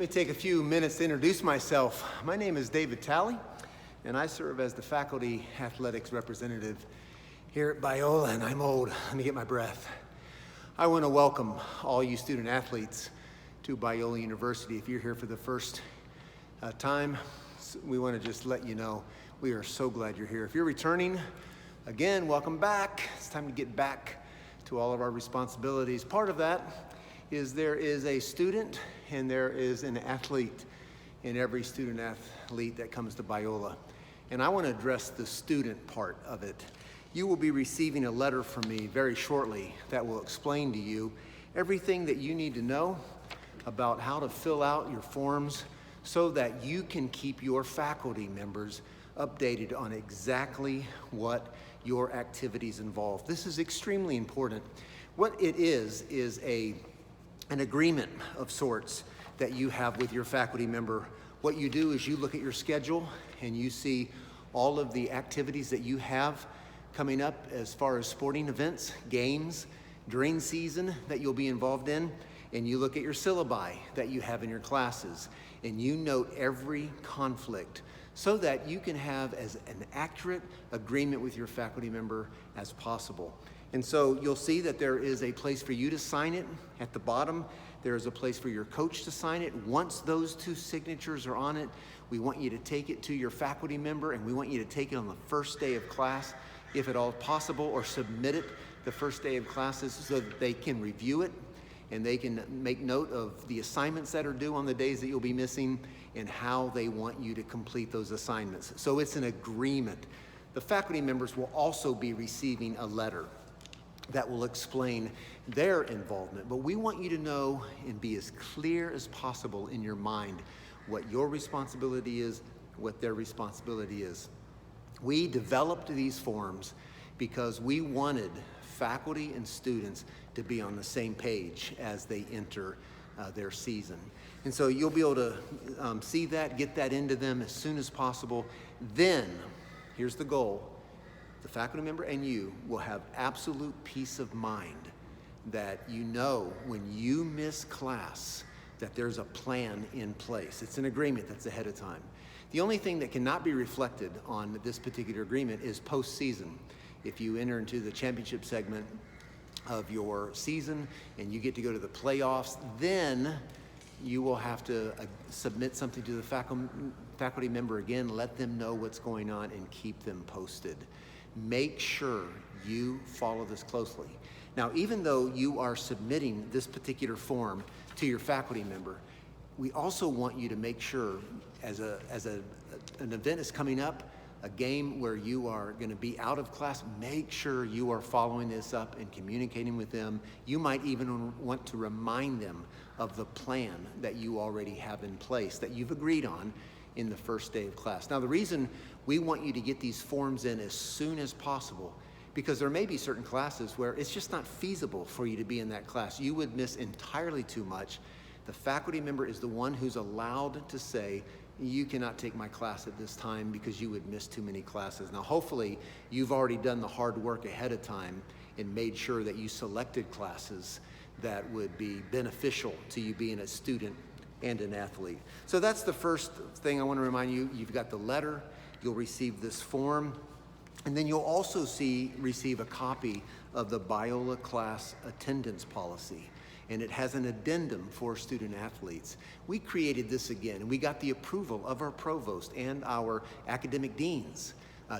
me take a few minutes to introduce myself. My name is David Talley, and I serve as the faculty athletics representative here at BIOLA, and I'm old. Let me get my breath. I want to welcome all you student athletes to BIOLA University. If you're here for the first time, we want to just let you know we are so glad you're here. If you're returning, again, welcome back. It's time to get back to all of our responsibilities. Part of that is there is a student and there is an athlete in every student athlete that comes to BIOLA. And I want to address the student part of it. You will be receiving a letter from me very shortly that will explain to you everything that you need to know about how to fill out your forms so that you can keep your faculty members updated on exactly what your activities involve. This is extremely important. What it is an agreement of sorts that you have with your faculty member. What you do is you look at your schedule and you see all of the activities that you have coming up as far as sporting events, games, during season that you'll be involved in, and you look at your syllabi that you have in your classes, and you note every conflict so that you can have as an accurate agreement with your faculty member as possible. And so you'll see that there is a place for you to sign it. At the bottom, there is a place for your coach to sign it. Once those two signatures are on it, we want you to take it to your faculty member, and we want you to take it on the first day of class, if at all possible, or submit it the first day of classes so that they can review it and they can make note of the assignments that are due on the days that you'll be missing and how they want you to complete those assignments. So it's an agreement. The faculty members will also be receiving a letter that will explain their involvement. But we want you to know and be as clear as possible in your mind what your responsibility is, what their responsibility is. We developed these forms because we wanted faculty and students to be on the same page as they enter their season. And so you'll be able to see that, get that into them as soon as possible. Then, here's the goal. The faculty member and you will have absolute peace of mind that you know when you miss class that there's a plan in place. It's an agreement that's ahead of time. The only thing that cannot be reflected on this particular agreement is postseason. If you enter into the championship segment of your season and you get to go to the playoffs, then you will have to submit something to the faculty member again, let them know what's going on, and keep them posted. Make sure you follow this closely. Now, even though you are submitting this particular form to your faculty member, we also want you to make sure as an event is coming up, a game where you are going to be out of class, make sure you are following this up and communicating with them. You might even want to remind them of the plan that you already have in place, that you've agreed on in the first day of class. Now, the reason we want you to get these forms in as soon as possible, because there may be certain classes where it's just not feasible for you to be in that class. You would miss entirely too much. The faculty member is the one who's allowed to say, you cannot take my class at this time because you would miss too many classes. Now, hopefully, you've already done the hard work ahead of time and made sure that you selected classes that would be beneficial to you being a student and an athlete. So that's the first thing I want to remind you. You've got the letter, you'll receive this form, and then you'll also receive a copy of the BIOLA class attendance policy. And it has an addendum for student athletes. We created this again, and we got the approval of our provost and our academic deans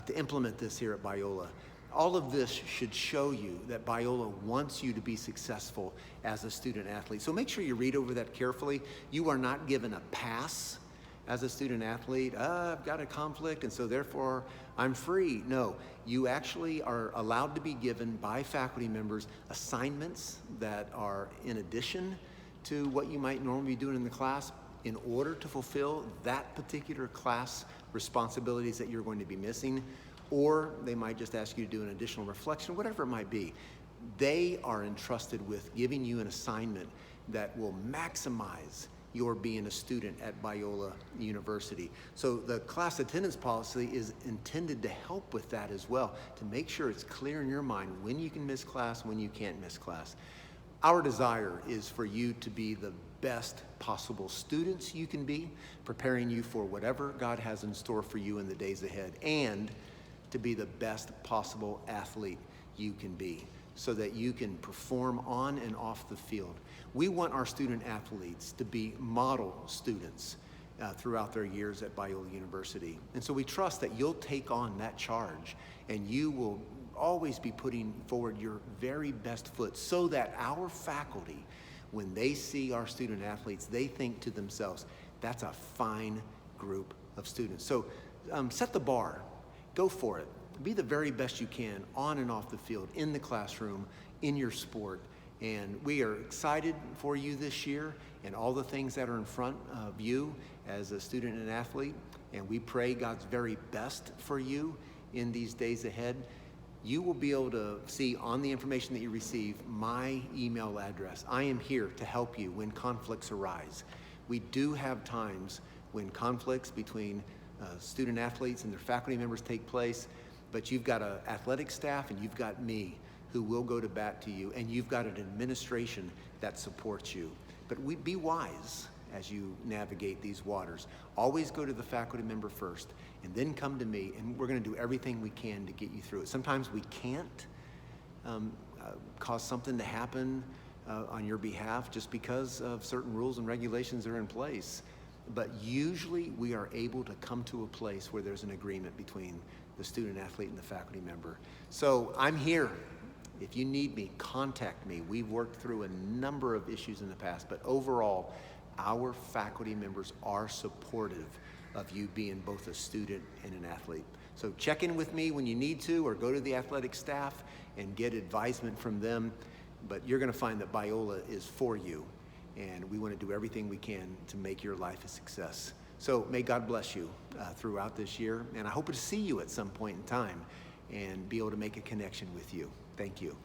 to implement this here at BIOLA. All of this should show you that BIOLA wants you to be successful as a student athlete. So make sure you read over that carefully. You are not given a pass as a student athlete. I've got a conflict, and so therefore I'm free. No, you actually are allowed to be given by faculty members assignments that are in addition to what you might normally be doing in the class in order to fulfill that particular class responsibilities that you're going to be missing. Or they might just ask you to do an additional reflection, whatever it might be. They are entrusted with giving you an assignment that will maximize your being a student at BIOLA University. So the class attendance policy is intended to help with that as well, to make sure it's clear in your mind when you can miss class, when you can't miss class. Our desire is for you to be the best possible students you can be, preparing you for whatever God has in store for you in the days ahead, and to be the best possible athlete you can be so that you can perform on and off the field. We want our student athletes to be model students throughout their years at BIOLA University. And so we trust that you'll take on that charge and you will always be putting forward your very best foot so that our faculty, when they see our student athletes, they think to themselves, that's a fine group of students. So set the bar, go for it. Be the very best you can on and off the field, in the classroom, in your sport. And we are excited for you this year and all the things that are in front of you as a student and athlete. And we pray God's very best for you in these days ahead. You will be able to see on the information that you receive my email address. I am here to help you when conflicts arise. We do have times when conflicts between student athletes and their faculty members take place, but you've got an athletic staff and you've got me who will go to bat to you, and you've got an administration that supports you. But be wise as you navigate these waters. Always go to the faculty member first, and then come to me, and we're going to do everything we can to get you through it. Sometimes we can't cause something to happen on your behalf just because of certain rules and regulations that are in place. But usually we are able to come to a place where there's an agreement between the student athlete and the faculty member. So I'm here. If you need me, contact me. We've worked through a number of issues in the past, but overall, our faculty members are supportive of you being both a student and an athlete. So check in with me when you need to, or go to the athletic staff and get advisement from them. But you're going to find that BIOLA is for you, and we want to do everything we can to make your life a success. So may God bless you throughout this year, and I hope to see you at some point in time and be able to make a connection with you. Thank you.